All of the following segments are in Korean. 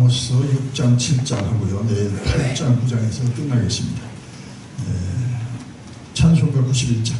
아모스 6장 7장 하고요. 내일 8장 9장에서 끝나겠습니다. 찬송가 91장.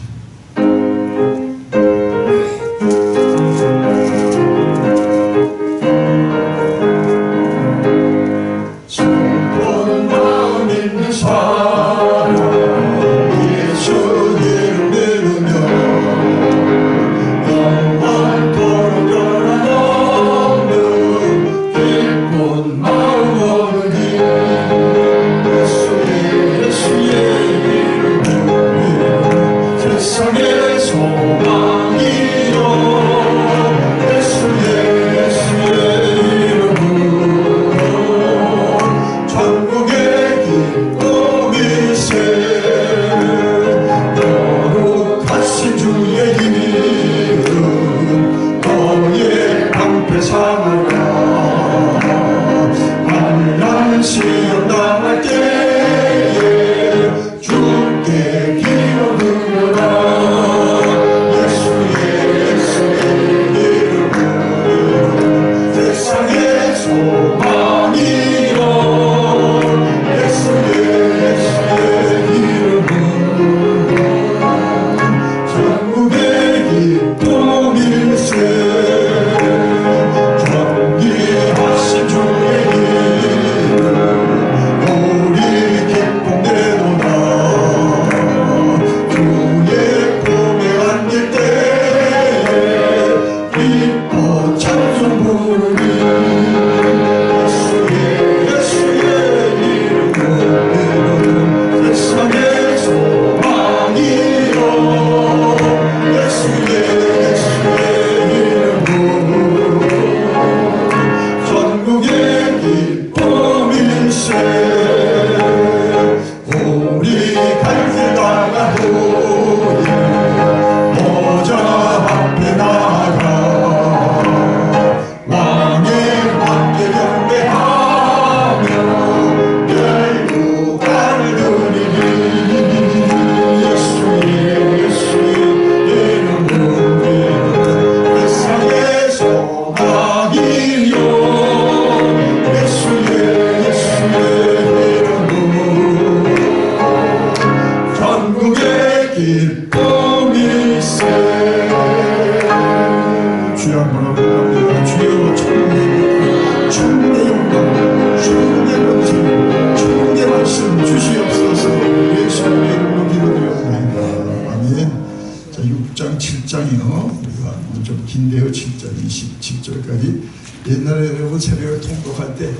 옛날에 여러분 새벽에 통독할 때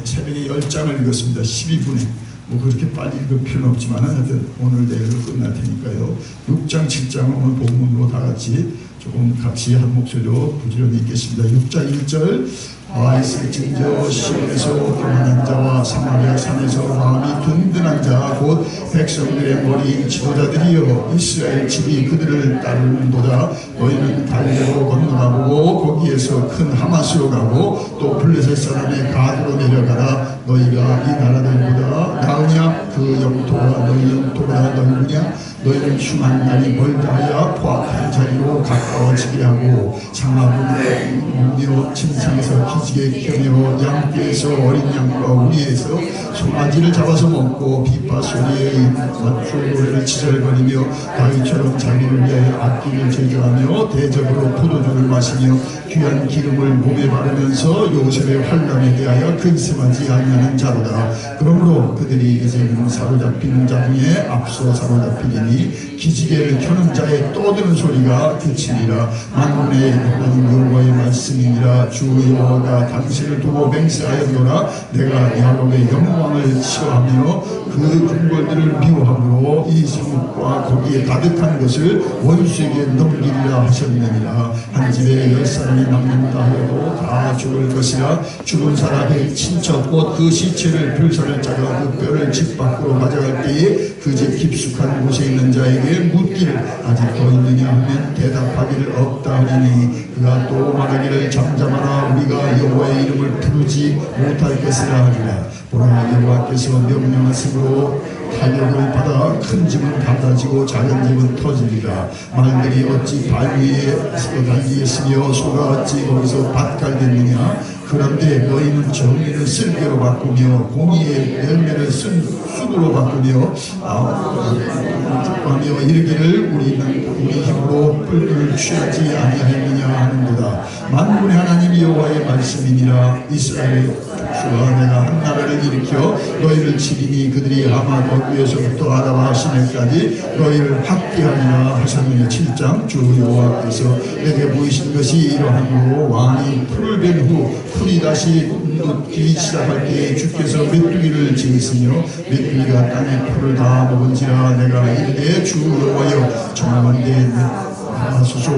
새벽에 10장을 읽었습니다. 12분에. 뭐 그렇게 빨리 읽을 필요는 없지만 하여튼 오늘 내일로 끝날 테니까요. 6장 7장은 오늘 본문으로 다 같이 조금 같이 한 목소리로 부지런히 읽겠습니다. 6장 1절 있을진저 시온에서 동행한 자와 사마리아 산에서 마음이 든든한 자 곧 백성들의 머리인 지도자들이여 이스라엘 집이 그들을 따르는도다. 너희는 갈대로 건너가보고 거기에서 큰 하마스로 가고 또 블레셋 사람의 가드로 내려가라. 너희가 이 나라들보다 나으냐? 그 영토가 너희 영토보다 넓으냐? 너희는 흉한 날이 멀다 하여 포악한 자리로 가까워지게 하고 장화문에 문이로 침상에서 기지개 켜며 양떼에서 어린 양과 우리에서 송아지를 잡아서 먹고 비파 소리에 맞추어 노래를 지절거리며 다윗처럼 자기를 위하여 악기를 제조하며 대접으로 포도주를 마시며 귀한 기름을 몸에 바르면서 요셉의 환란에 대하여 근심하지 아니하는 자로다. 그러므로 그들이 이제는 사로잡히는 자 중에 앞서 사로잡히리니 기지개를 켜는 자의 떠드는 소리가 그치리라. 만군의 여호와의 말씀이니라. 주 여호와가 당신을 두고 맹세하였노라. 내가 야곱의 영광을 싫어하며 그 궁궐들을 미워함으로 이 성읍과 거기에 가득한 것을 원수에게 넘기리라 하셨느니라. 한 집에 10사람이 남는다 하여도 다 죽을 것이라. 죽은 사람의 친척 곧 그 시체를 불살을 짜가 그 뼈를 집 밖으로 가져갈 때에 그 집 깊숙한 곳에 있는 자에게 묻기를 아직 더 있느냐 하면 대답하기를 없다 하리니 그가 또 말하기를 잠잠하라. 우리가 여호와의 이름을 부르지 못할 것이라 하리라. 보라 여호와께서 명령하심으로 타격을 받아 큰 집은 갈라지고 작은 집은 터지리라. 말들이 어찌 발 위에 달리겠으며 소가 어찌 거기서 밭 갈겠느냐. 그런데 너희는 정의를 쓸개로 바꾸며 공의의 열매를 쓴 쑥으로 바꾸며 하며 이르기를 우리는 우리 힘으로 뿔을 취하지 아니하느냐 하는도다. 만군의 하나님 여호와의 말씀이니라. 이스라엘 주와 내가 한 나라를 일으켜 너희를 치리니 그들이 하마 거기에서부터 아라바 시내까지 너희를 학대하리라 하셨느냐. 7장. 주 여호와께서 내게 보이신 것이 이러하므로 왕이 풀을 벤 후 풀이 다시 눕기 시작할 때에 주께서 메뚜기를 지으시며 메뚜기가 땅에 풀을 다 먹은지라. 내가 이르되 주 여호와여 청하건대 하소서.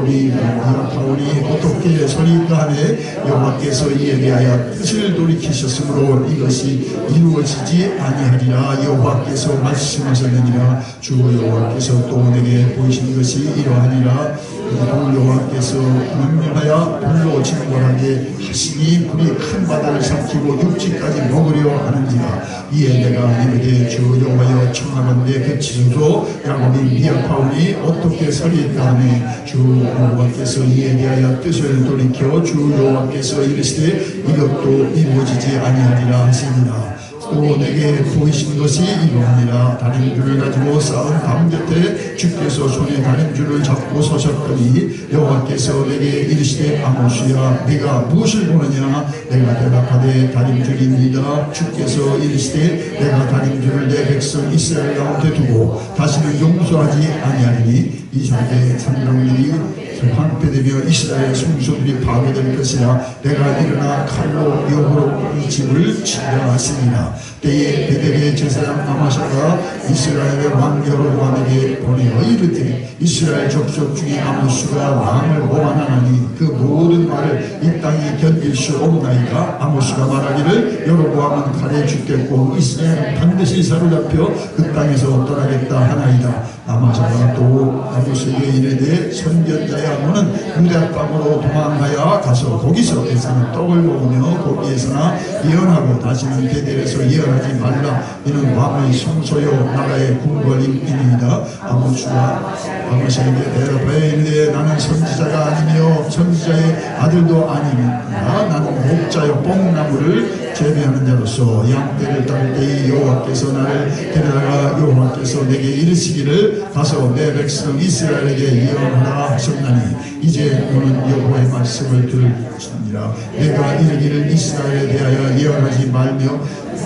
우리 바울이 어떻게 서리까 하네. 여호와께서 이에 대하여 뜻을 돌이키셨으므로 이것이 이루어지지 아니하리라. 여호와께서 말씀하셨느니라. 주 여호와께서 또 내게 보이신 것이 이러하니라. 여호와께서 명령하여 불로 징벌하게 하시니 불이 큰 바다를 삼키고 육지까지 먹으려 하는지라. 이에 내가 이르되 주 여호와여 청하건대 그치소서. 야곱이 미약하오니 어떻게 서리까 하네. 주 여호와께서 이에 대하여 뜻을 돌이켜 주 여호와께서 이르시되 이것도 이루어지지 아니하리라 하시니라. 또 내게 보이신 것이 이러하니라. 다림줄을 가지고 쌓은 담 곁에 주께서 손에 다림줄을 잡고 서셨더니 여호와께서 내게 이르시되 아모스야 네가 무엇을 보느냐. 내가 대답하되 다림줄입니다. 주께서 이르시되 내가 다림줄을 내 백성 이스라엘 가운데 두고 다시는 용서하지 아니하리니 이삭의 산성들이 황폐되며 이스라엘 성소들이 파괴될 것이라. 내가 일어나 칼로 여호로 이 집을 치려 하시니라. 때에 베델의 제사장 아마샤가 이스라엘의 왕 여로보암에게 보내어 이르되 이스라엘 족속 중에 아모스가 왕을 모반하나니 그 모든 말을 이 땅이 견딜 수 없나이다. 아모스가 말하기를 여로보암은 칼에 죽겠고 이스라엘은 반드시 사로잡혀 그 땅에서 떠나겠다 하나이다. 아마샤가 또 아모스에게 이르되 선견자야 너는 유대 땅으로 도망하여 가서 거기서 에서는 떡을 먹으며 거기에서나 예언하고 다시는 베델에서 예언하지 말라. 이는 왕의 성소요 나라의 궁궐임이니이다. 아모스에게 대답하여 이르되 나는 선지자가 아니며 선지자의 아들도 아니니라. 나는 목자여 뽕나무를 재배하는 자로서 양떼를 따를 때에 여호와께서 나를 데려다가 여호와께서 내게 이르시기를 가서 내 백성 이스라엘에게 예언하라 하셨나니 이제 너는 여호와의 말씀을 들을지니라. 내가 이르기를 이스라엘에 대하여 예언하지 말며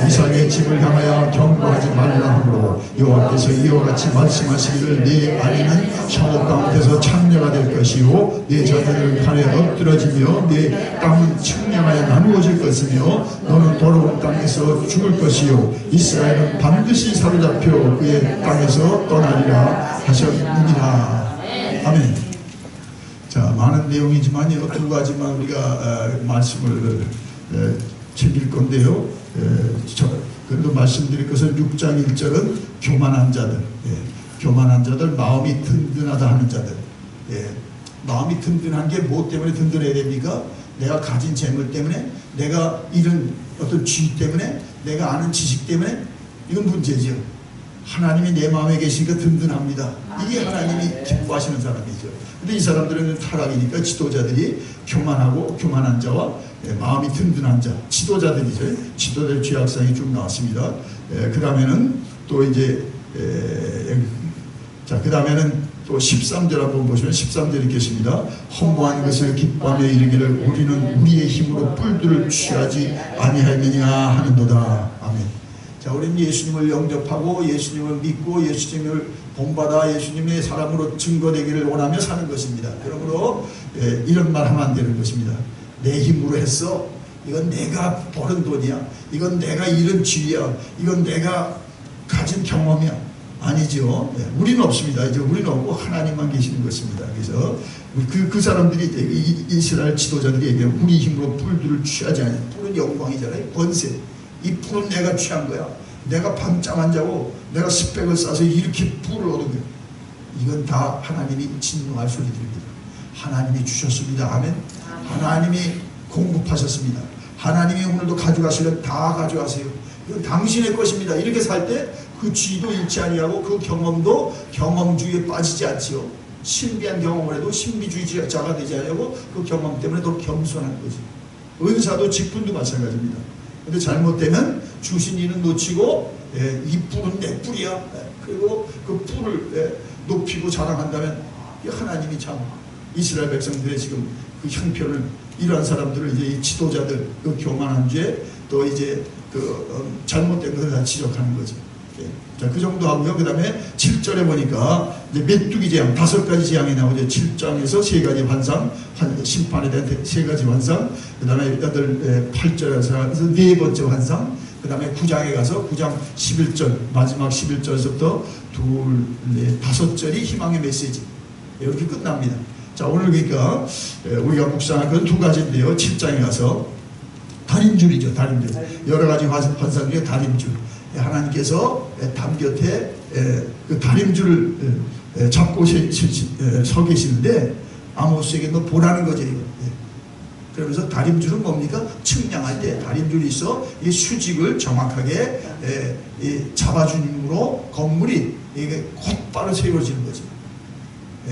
이삭의 집을 향하여 경고하지 말라 하므로 여호와께서 이와 같이 말씀하시기를 네 아내는 성읍 가운데서 창녀가 될 것이요 네 자녀들은 칼에 엎드러지며 네 땅은 측량하여 나누어질 것이며 너는 더러운 땅에서 죽을 것이요 이스라엘은 반드시 사로잡혀 그의 땅에서 떠나리라 하셨느니라. 아멘. 자, 많은 내용이지만요 두 가지만 우리가 말씀을 챙길 건데요. 그래도 말씀드릴 것은 6장 1절은 교만한 자들, 교만한 자들, 마음이 든든하다 하는 자들. 마음이 든든한 게 뭐 때문에 든든해야 됩니까? 내가 가진 재물 때문에, 내가 잃은 어떤 지위 때문에, 내가 아는 지식 때문에. 이건 문제죠. 하나님이 내 마음에 계시니까 든든합니다. 이게 하나님이 기뻐하시는 사람이죠. 근데 이 사람들은 타락이니까 지도자들이 교만하고 교만한 자와 마음이 든든한 자, 지도자들이죠. 지도자의 죄악상이 쭉 나왔습니다. 그 다음에는 또 이제 자, 그 다음에는 또 13절 한번 보시면 13절 읽겠습니다. 허무한 것을 기뻐하며 이르기를 우리는 우리의 힘으로 뿔들을 취하지 아니하느냐 하는도다. 아멘. 자, 우리는 예수님을 영접하고 예수님을 믿고 예수님을 본받아 예수님의 사람으로 증거되기를 원하며 사는 것입니다. 그러므로 이런 말 하면 안 되는 것입니다. 내 힘으로 했어. 이건 내가 버는 돈이야. 이건 내가 잃은 지위야. 이건 내가 가진 경험이야. 아니죠. 우리는 없습니다. 이제 우리는 없고 하나님만 계시는 것입니다. 그래서 그 사람들이 이스라엘 지도자들이 얘기하면 우리 힘으로 뿔들을 취하지 않아요. 뿔은 영광이잖아요. 권세. 이 뿔은 내가 취한 거야. 내가 밤잠 안 자고 내가 스펙을 쌓아서 이렇게 뿔을 얻은 거야. 이건 다 하나님이 진노할 소리들입니다. 하나님이 주셨습니다. 아멘. 하나님이 공급하셨습니다. 하나님이 오늘도 가져가시면 다 가져가세요. 이건 당신의 것입니다. 이렇게 살 때 그 지위도 잃지 아니하고 그 경험도 경험주의에 빠지지 않지요. 신비한 경험을 해도 신비주의자가 되지 않으려고 그 경험 때문에 더 겸손한 거지. 은사도 직분도 마찬가지입니다. 근데 잘못되면 주신 이는 놓치고 이 뿔은 내 뿔이야. 그리고 그 뿔을 높이고 자랑한다면 하나님이 참 이스라엘 백성들의 지금 그 형편을 이러한 사람들을 이제 이 지도자들 그 교만한 죄 또 이제 그 잘못된 것을 다 지적하는 거죠. 자, 그 정도 하고요. 그 다음에 7절에 보니까 이제 메뚜기 재앙 5가지 재앙이 나오죠. 7장에서 3가지 환상, 심판에 대한 3가지 환상, 그 다음에 8절에 가서 4번째 환상, 그 다음에 9장에 가서 9장 11절, 마지막 11절에서부터 5절이 희망의 메시지. 이렇게 끝납니다. 자, 오늘 그러니까 우리가 묵상할 건 2가지인데요. 7장에 가서 달인줄이죠. 달인줄. 여러 가지 환상 중에 달인줄. 하나님께서 담 곁에 그 다림줄을 잡고 서 계시는데 아모스에게 너 보라는 거죠. 그러면서 다림줄은 뭡니까? 측량할 때 다림줄이 있어 이 수직을 정확하게 잡아주므로 건물이 이게 곧바로 세워지는 거죠.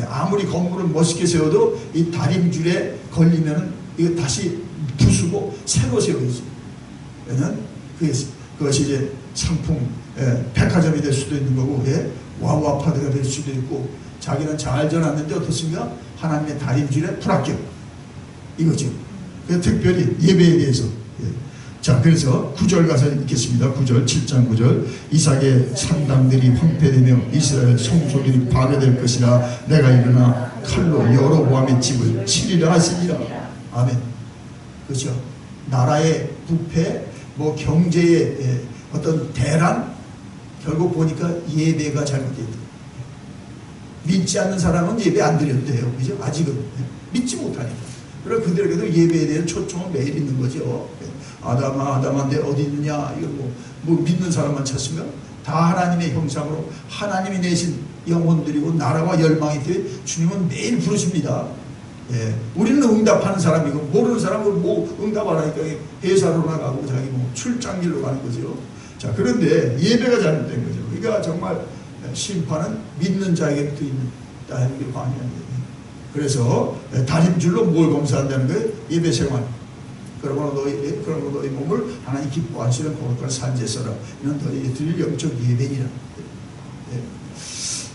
아무리 건물을 멋있게 세워도 이 다림줄에 걸리면 이거 다시 부수고 새로 세워지죠. 그것이 이제 상품, 백화점이 될 수도 있는 거고, 와우 아파트가 될 수도 있고, 자기는 잘 전놨는데 어떻습니까? 하나님의 다림줄에 불합격. 이거죠. 그래서 특별히 예배에 대해서. 자, 그래서 9절 가서 읽겠습니다. 9절, 7장 9절. 이삭의 산당들이 황폐되며 이스라엘 성소들이 파괴될 것이라 내가 일어나 칼로 여로보암의 집을 치리라 하시니라. 아멘. 그렇죠. 나라의 부패, 뭐 경제의 어떤 대란, 결국 보니까 예배가 잘못됐다. 믿지 않는 사람은 예배 안 드려도 돼요. 그죠? 아직은 믿지 못하니까. 그럼 그들에게도 예배에 대한 초청은 매일 있는 거죠. 아담아 내 어디 있느냐, 이거 뭐 믿는 사람만 찾으면 다 하나님의 형상으로 하나님이 내신 영혼들이고 나라와 열망이 되어 주님은 매일 부르십니다. 우리는 응답하는 사람이고 모르는 사람은 뭐 응답 안 하니까 회사로 나가고 자기 뭐 출장길로 가는 거죠. 자, 그런데 예배가 잘못된 거죠. 그러니까 정말 심판은 믿는 자에게부터 있는 게 관이합니다. 그래서 다림줄로 뭘 검사한다는 거예요? 예배 생활. 그러므로 너희 몸을 하나님 기뻐하시는 거룩한 산제서라. 이는 너희 드릴 영적 예배니라.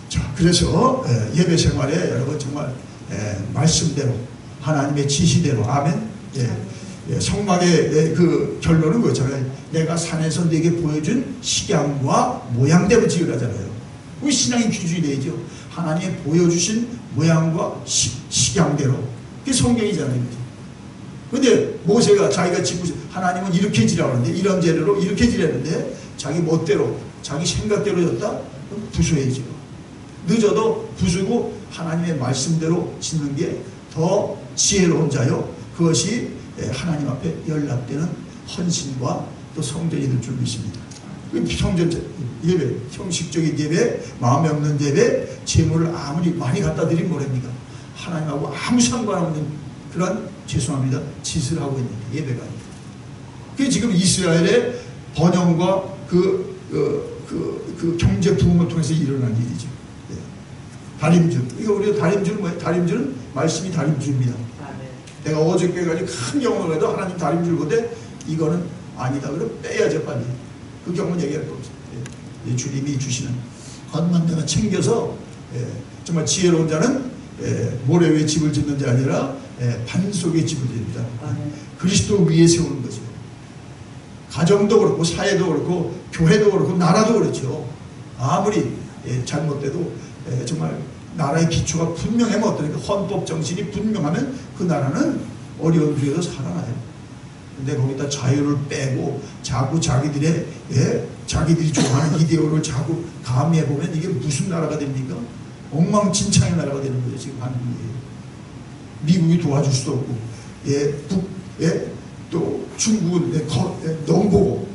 자, 그래서 예배 생활에 여러분 정말 말씀대로 하나님의 지시대로 아멘. 성막의 그 결론은 그렇잖아요. 내가 산에서 내게 보여준 식양과 모양대로 지으라잖아요. 우리 신앙의 기준이 되죠. 하나님이 보여주신 모양과 식양대로. 그게 성경이잖아요. 근데 모세가 자기가 짓고 하나님은 이렇게 지라고 하는데 이런 재료로 이렇게 지라는데 자기 멋대로 자기 생각대로 졌다? 그럼 부수해야죠. 늦어도 부수고 하나님의 말씀대로 짓는 게 더 지혜로운 자요. 그것이 하나님 앞에 연락되는 헌신과 또 성전이 될 줄 믿습니다. 성전 예배, 형식적인 예배, 마음에 없는 예배, 재물을 아무리 많이 갖다 드리면 뭐랍니까? 하나님하고 아무 상관없는 그런, 죄송합니다, 짓을 하고 있는 게 예배가 아닙니다. 그게 지금 이스라엘의 번영과 그 경제 부흥을 통해서 일어난 일이죠. 다림줄. 이거 우리가 다림줄은 뭐예요? 다림줄은 말씀이 다림줄입니다. 내가 어저께까지 큰 경험을 해도 하나님 다림줄 보되 이거는 아니다. 그럼 빼야죠, 빨리. 그 경험은 얘기할 거 없어요. 주님이 주시는 것만 내가 챙겨서 정말 지혜로운 자는 모래 위에 집을 짓는 자 아니라 반 속에 집을 짓는다. 그리스도 위에 세우는 거죠. 가정도 그렇고 사회도 그렇고 교회도 그렇고 나라도 그렇죠. 아무리 잘못돼도 정말 나라의 기초가 분명하면 어떠니까 헌법 정신이 분명하면 그 나라는 어려운 중에서 살아나요. 근데 거기다 자유를 빼고 자꾸 자기들이 좋아하는 이데올을 자꾸 가미해보면 이게 무슨 나라가 됩니까? 엉망진창의 나라가 되는 거죠. 지금 한국이. 미국이 도와줄 수도 없고 또 중국은 너무 보고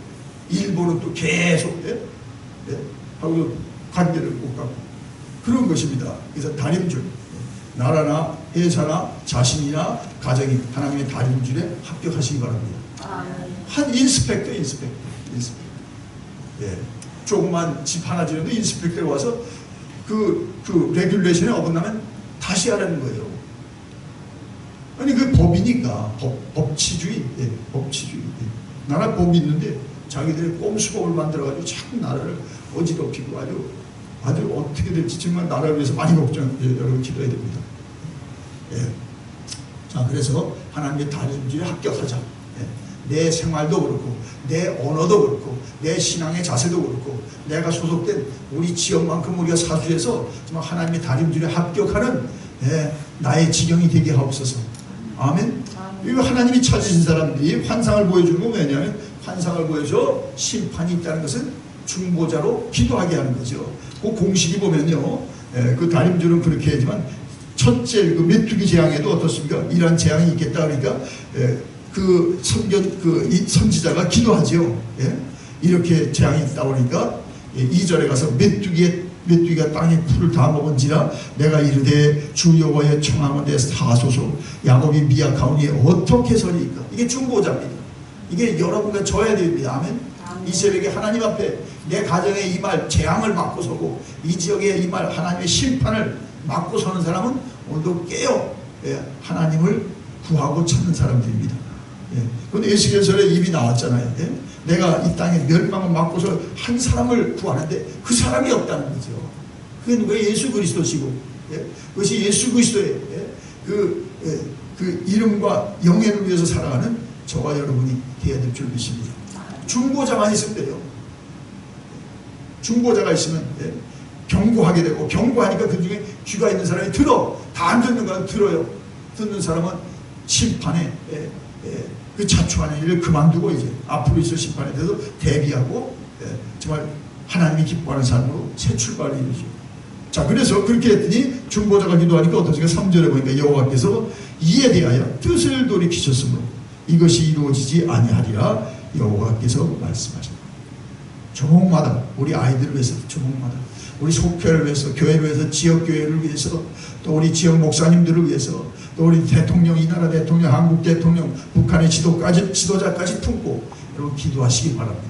일본은 또 계속 하고 관계를 못 갖고 그런 것입니다. 그래서 다림줄, 나라나 회사나 자신이나 가정이 하나님의 다림줄에 합격하시기 바랍니다. 한 인스펙터. 조그만 집 하나 지는데 인스펙터가 와서 그 레귤레이션에 어긋나면 다시 하라는 거예요. 아니 그 법이니까 법치주의, 법치주의. 나라 법이 있는데 자기들이 꼼수법을 만들어가지고 자꾸 나라를 어지럽히고 아주 어떻게 될지 정말 나라를 위해서 많이 여러분 기도해야 됩니다. 자, 그래서 하나님의 다림질에 합격하자. 내 생활도 그렇고 내 언어도 그렇고 내 신앙의 자세도 그렇고 내가 소속된 우리 지역만큼 우리가 사수해서 정말 하나님의 다림질에 합격하는 나의 지경이 되게 하옵소서. 아멘. 이거 하나님이 찾으신 사람들이 환상을 보여주는 건 왜냐하면 환상을 보여줘 심판이 있다는 것은 중보자로 기도하게 하는 거죠. 그 공식이 보면요, 그 다림줄은 그렇게 하지만 첫째 그 메뚜기 재앙에도 어떻습니까? 이러한 재앙이 있겠다 그러니까 그 선지자가 기도하죠. 이렇게 재앙이 있다 보니까 2절에 가서 메뚜기가 땅에 풀을 다 먹은지라 내가 이르되 주 여호와의 청함은데 사소서 야곱이 미약하오니 어떻게 서리이까. 이게 중보자입니다. 이게 여러분과 져야 됩니다. 아멘. 이 새벽에 하나님 앞에 내 가정에 임할 재앙을 막고 서고 이 지역에 임할 하나님의 심판을 막고 서는 사람은 오늘도 깨어 하나님을 구하고 찾는 사람들입니다. 그런데 에스겔서에 입이 나왔잖아요. 내가 이 땅에 멸망을 막고서 한 사람을 구하는데 그 사람이 없다는 거죠. 그건 왜 예수 그리스도시고 그것이 예수 그리스도의 그 이름과 영예를 위해서 살아가는 저와 여러분이 되어야 될 줄 믿습니다. 중보자만 있으면 돼요. 중보자가 있으면 경고하게 되고 경고하니까 그 중에 귀가 있는 사람이 들어. 다 안 듣는 건 들어요. 듣는 사람은 심판에 그 자초하는 일을 그만두고 이제 앞으로 있을 심판에 대해서 대비하고 정말 하나님이 기뻐하는 삶으로 새 출발을 이루죠. 자, 그래서 그렇게 했더니 중보자가 기도하니까 어떠세요? 3절에 보니까 여호와께서 이에 대하여 뜻을 돌이키셨으므로 이것이 이루어지지 아니하리라 여호와께서 말씀하십니다. 조목마다 우리 아이들을 위해서, 조목마다 우리 속회를 위해서, 교회를 위해서, 지역교회를 위해서, 또 우리 지역 목사님들을 위해서, 또 우리 대통령, 이 나라 대통령, 한국 대통령, 북한의 지도자까지 품고 여러분 기도하시기 바랍니다.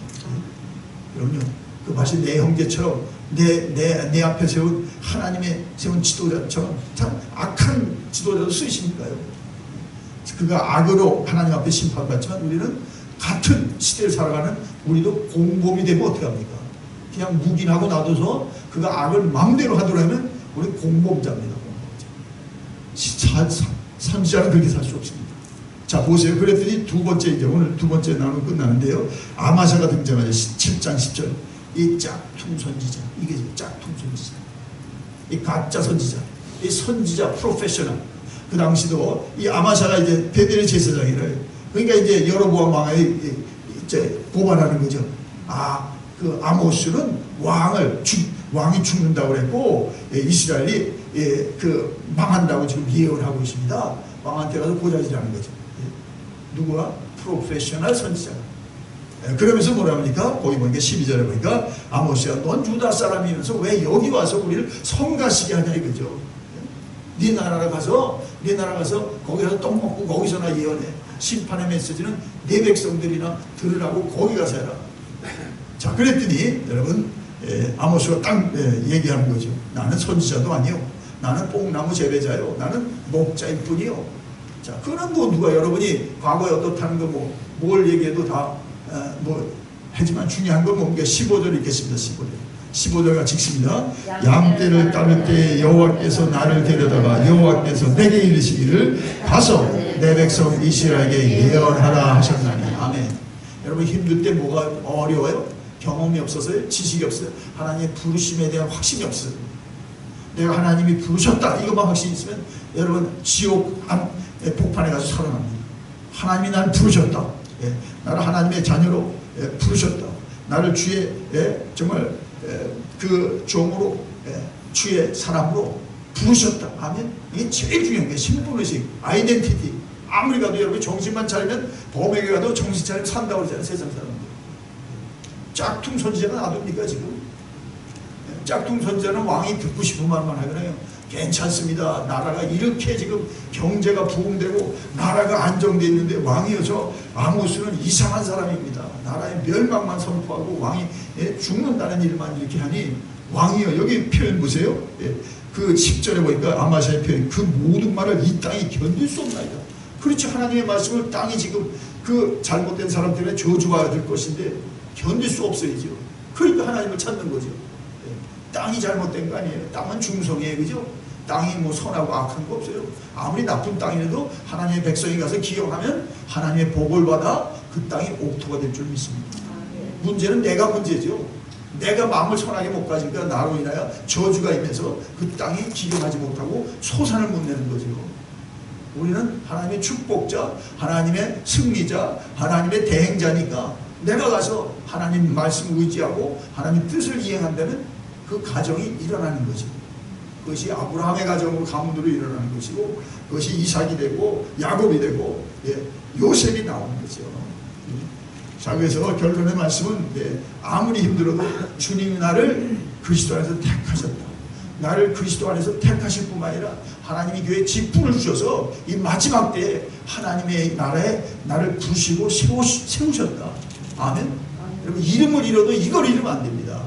그럼요. 그 마치 내 형제처럼 내 앞에 세운 하나님의 세운 지도자처럼 참 악한 지도자도 쓰시니까요. 그가 악으로 하나님 앞에 심판받지만 우리는 같은 시대를 살아가는 우리도 공범이 되면 어떻게 합니까? 그냥 묵인하고 놔둬서 그가 악을 마음대로 하더라면 우리 공범자입니다. 선지자는 그렇게 살 수 없습니다. 자, 보세요. 그랬더니 두 번째, 이제 오늘 두 번째 나누고 끝나는데요. 아마샤가 등장하죠. 7장 10절. 이 짝퉁 선지자. 이게 짝퉁 선지자. 이 가짜 선지자. 이 선지자 프로페셔널. 그 당시도 이 아마샤가 이제 베델의 제사장이래요. 그러니까 이제 여로보암 왕이 이제 고발하는 거죠. 그 아모스는 왕이 죽는다고 그랬고 이스라엘이 그 망한다고 지금 예언을 하고 있습니다. 왕한테 가서 고자질하는 거죠. 누구가? 프로페셔널 선지자가. 그러면서 뭐라 합니까? 거기 보니까 12절에 보니까 아모스야, 넌 유다 사람이면서 왜 여기 와서 우리를 성가시게 하냐 이거죠. 네 나라 가서 거기 가서 떡 먹고 거기서나 예언해. 심판의 메시지는 내 백성들이나 들으라고 거기 가서 해라. 자, 그랬더니 여러분 아모스가 딱 얘기하는 거죠. 나는 선지자도 아니요. 나는 뽕나무 재배자요. 나는 목자일 뿐이요. 자, 그는 뭐 누가 여러분이 과거에 어떻다는 거 뭘 얘기해도 다 하지만 중요한 건 뭔가 15절 읽겠습니다. 15절 같이 읽습니다. 양떼를 따를 때 여호와께서 나를 데려다가 여호와께서 내게 이르시기를 가서 내 백성 이스라엘에게 예언하라 하셨나니. 아멘. 여러분 힘들 때 뭐가 어려워요? 경험이 없어서요? 지식이 없어요? 하나님의 부르심에 대한 확신이 없어요. 내가 하나님이 부르셨다 이것만 확신이 있으면 여러분 지옥 폭판에 가서 살아납니다. 하나님이 나를 부르셨다. 나를 하나님의 자녀로 부르셨다. 나를 주의 정말 그 종으로 주의 사람으로 부르셨다. 아멘. 이게 제일 중요한 게 신분의식, 아이덴티티. 아무리 가도 여러분이 정신만 차리면 범에게 가도 정신 차리면 산다고 그러잖아요. 세상 사람들. 짝퉁 선지자가 놔둡니까 지금? 짝퉁 선지자는 왕이 듣고 싶은 말만 하잖아요. 괜찮습니다. 나라가 이렇게 지금 경제가 부흥되고 나라가 안정되어 있는데 왕이요, 저 아모스는 이상한 사람입니다. 나라의 멸망만 선포하고 왕이 죽는다는 일만 이렇게 하니 왕이요, 여기 표현 보세요. 그 10절에 보니까 아마샤의 표현, 그 모든 말을 이 땅이 견딜 수 없나이다. 그렇지, 하나님의 말씀을 땅이 지금 그 잘못된 사람 때문에 저주받을 것인데 견딜 수 없어야죠. 그러니까 하나님을 찾는 거죠. 땅이 잘못된 거 아니에요. 땅은 중성이에요. 그죠? 땅이 뭐 선하고 악한 거 없어요. 아무리 나쁜 땅이라도 하나님의 백성이 가서 기용하면 하나님의 복을 받아 그 땅이 옥토가 될 줄 믿습니다. 문제는 내가 문제죠. 내가 마음을 선하게 못 가지니까 나로 인하여 저주가 임해서 그 땅이 기용하지 못하고 소산을 못 내는 거죠. 우리는 하나님의 축복자, 하나님의 승리자, 하나님의 대행자니까 내가 가서 하나님 말씀을 의지하고 하나님 뜻을 이행한다면 그 가정이 일어나는 거죠. 그것이 아브라함의 가정으로 가문으로 일어나는 것이고, 그것이 이삭이 되고 야곱이 되고 요셉이 나오는 거죠. 자, 그래서 결론의 말씀은 아무리 힘들어도 주님이 나를 그리스도 안에서 택하셨다. 나를 그리스도 안에서 택하실 뿐만 아니라 하나님이 교회에 직분을 주셔서 이 마지막 때에 하나님의 나라에 나를 부르시고 세우셨다. 아멘. 여러분, 이름을 잃어도 이걸 잃으면 안 됩니다.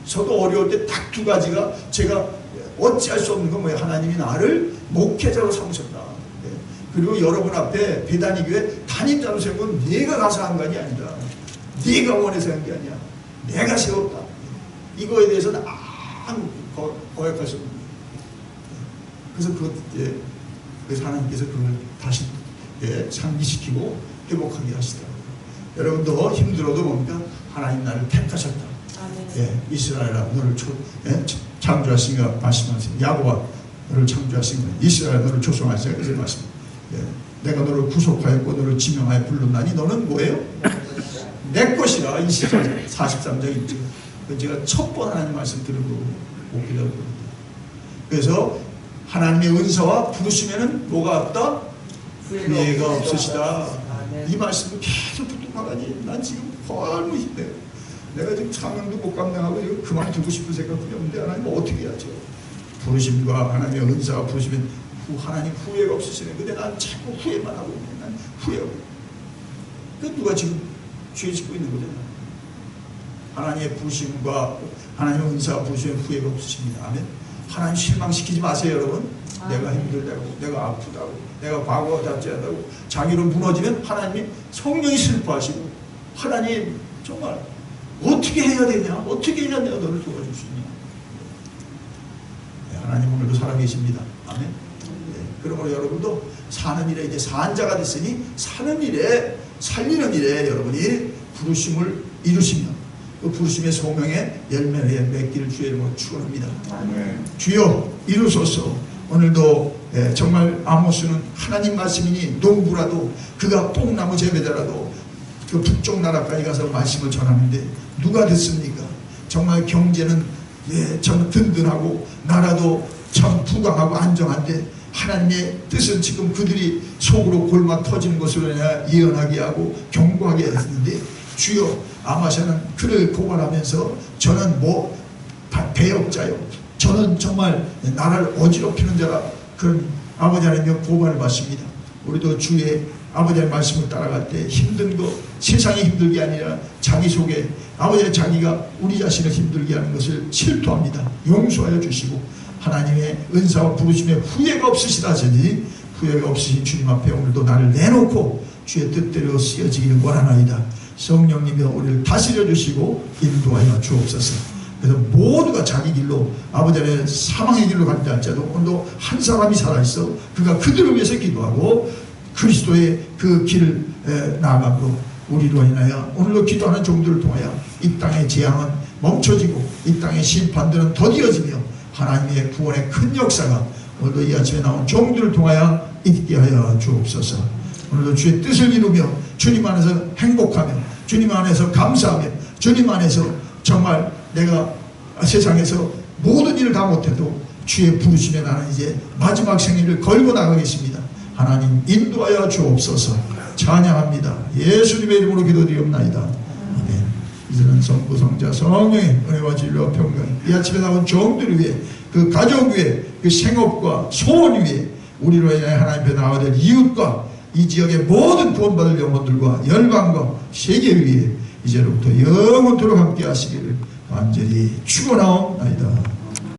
저도 어려울 때 딱 두 가지가 제가 어찌할 수 없는 건 뭐예요? 하나님이 나를 목회자로 삼으셨다. 그리고 여러분 앞에 배단위 교회 담임자로 세운 건 내가 가서 한 것이 아니다. 네가 원해서 한 게 아니야. 내가 세웠다. 이거에 대해서는 아무 거역할 수 없는 거예요. 그래서 하나님께서 그걸 다시 상기시키고 회복하게 하시더라고요. 여러분도 힘들어도 뭡니까? 하나님 나를 택하셨다. 이스라엘아 너를 창조하시니가 말씀하세요. 야곱아 너를 창조하시니가, 이스라엘 너를 조성하시니가, 그래서 말씀. 내가 너를 구속하였고 너를 지명하여 불렀나니 너는 뭐예요? 내 것이라. 43장 1절. 제가 첫 번 하나님 말씀 들은 거고 목회자로. 그래서 하나님의 은사와 부르시면은 뭐가 없다? 후회가 없으시다. 이 말씀을 계속 붙들어가니 난 지금 너무 힘들어요. 내가 지금 사명도 못 감당하고 이거 그만두고 싶은 생각이 없는데 하나님 어떻게 해야죠? 부르심과 하나님의 은사가 부르시면 하나님 후회가 없으시네. 근데 난 자꾸 후회만 하고 있네. 난 후회하고. 그 누가 지금 죄 짓고 있는 거잖아요. 하나님의 부르심과 하나님의 은사가 부르시면 후회가 없으십니다. 아멘. 하나님 실망시키지 마세요, 여러분. 내가 힘들다고, 내가 아프다고, 내가 과거가 답지하다고 자기로 무너지면 하나님이 성령이 슬퍼하시고, 하나님 정말 어떻게 해야 되냐? 어떻게 해야 내가 너를 도와줄 수 있냐? 하나님 오늘도 살아계십니다. 아멘. 그러므로 여러분도 사는 일에 이제 산자가 됐으니 사는 일에, 살리는 일에 여러분이 부르심을 이루시며 그 부르심의 소명에 열매를 맺기를 주의 이름으로 축원합니다. 주여 이루소서. 오늘도 정말 아모스는 하나님 말씀이니 농부라도 그가 뽕나무 재배자라도 그 북쪽 나라까지 가서 말씀을 전하는데 누가 듣습니까? 정말 경제는 참 든든하고 나라도 참 부강하고 안정한데 하나님의 뜻은 지금 그들이 속으로 골마 터지는 것으로 예언하게 하고 경고하게 했는데, 주여 아마샤는 그를 고발하면서 저는 뭐 배역자요, 저는 정말 나라를 어지럽히는 자라, 그런 아버지 하나님의 고발을 받습니다. 우리도 주의 아버지의 말씀을 따라갈 때 힘든 거, 세상이 힘들게 아니라 자기 속에 아버지의 자기가 우리 자신을 힘들게 하는 것을 실토합니다. 용서하여 주시고 하나님의 은사와 부르심에 후회가 없으시다 하시니 후회가 없으신 주님 앞에 오늘도 나를 내놓고 주의 뜻대로 쓰여지기를 원하나이다. 성령님이 우리를 다스려 주시고 인도하여 주옵소서. 그래서 모두가 자기 길로 아버지 안에 사망의 길로 간다 할지라도 오늘도 한 사람이 살아있어 그가 그들을 위해서 기도하고 그리스도의 그 길을 나아가므로 우리로 인하여 오늘도 기도하는 종들을 통하여 이 땅의 재앙은 멈춰지고 이 땅의 심판들은 더디어지며 하나님의 구원의 큰 역사가 오늘도 이 아침에 나온 종들을 통하여 있게 하여 주옵소서. 오늘도 주의 뜻을 이루며 주님 안에서 행복하며 주님 안에서 감사하며 주님 안에서 정말 내가 세상에서 모든 일을 다 못해도 주의 부르심에 나는 이제 마지막 생일을 걸고 나가겠습니다. 하나님 인도하여 주옵소서. 찬양합니다. 예수님의 이름으로 기도드리옵나이다. 아멘. 이제는 성부 성자 성령의 은혜와 진리와 평강이 이 아침에 나온 종들을 위해 그 가족 위해 그 생업과 소원 위해 우리로 인해 하나님 앞에 나와야 될 이웃과 이 지역의 모든 구원받을 영혼들과 열방과 세계 위에 이제로부터 영원토록 함께 하시기를 간절히 축원하옵나이다.